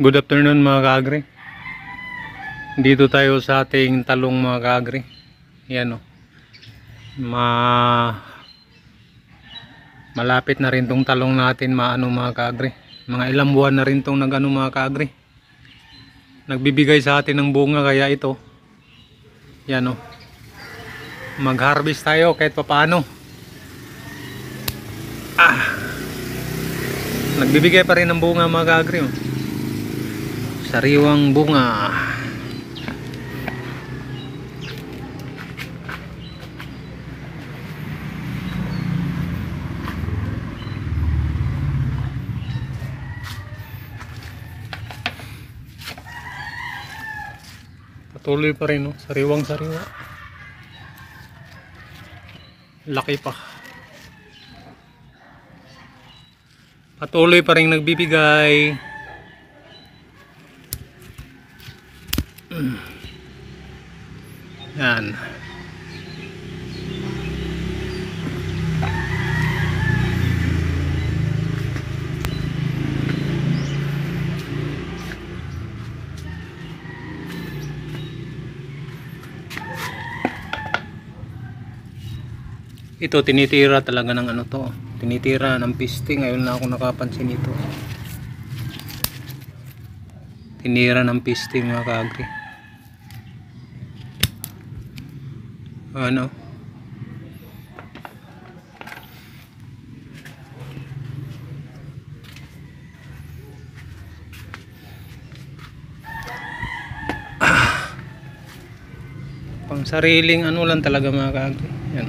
Good afternoon mga kaagri. Dito tayo sa ating talong mga kaagri. Yan o. Malapit na rin tong talong natin maano mga kaagri. Mga ilang buwan na rin tong nagano mga kaagri. Nagbibigay sa atin ng bunga kaya ito. Yan o. Mag-harvest tayo kahit papaano. Nagbibigay pa rin ng bunga mga kaagri o. Sariwang bunga. Patuloy pa rin, no? Sariwang sariwa. Laki pa. Patuloy pa rin nagbibigay. Yan. Ito tinitira talaga ng ano to. Tinitira ng piste. Ngayon na ako nakapansin ito. Tinira ng piste mga kaagri. Ano? Pang sariling ano lang talaga mga kaagri. Yan.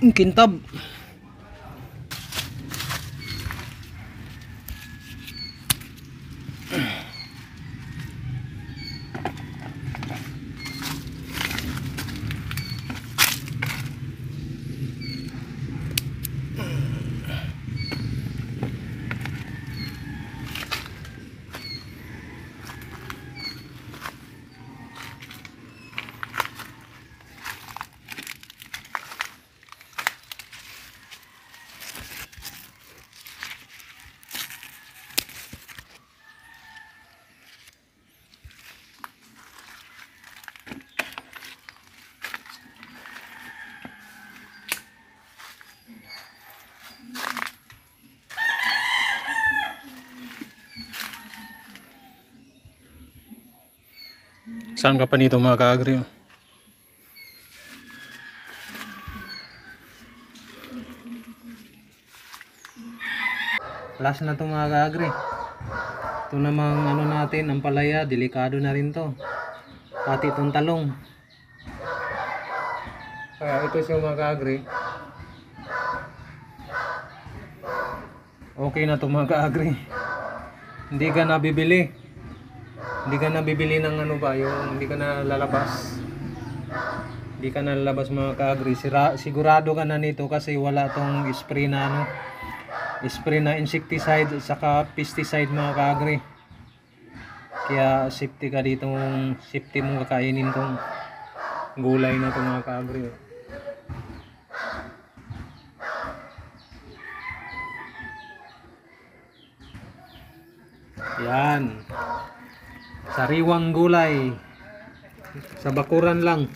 Ang kintab. Saan ka pa nito mga kaagri? Last na to mga kaagri. Ito namang ano natin, ang palaya, delikado na rin to. Pati itong talong. Kaya ito siya mga kaagri. Okay na to mga kaagri. Hindi ka nabibili. Hindi ka na bibili ng ano ba, yung hindi ka na lalabas. Hindi ka na lalabas mga kaagri. Sigurado ka na nito kasi wala tong spray na ano, spray na insecticide at saka pesticide mga kaagri. Kaya safety ka dito, safety mong kakainin tong gulay na to mga kaagri. Yan. Sariwang gulay sa bakuran lang.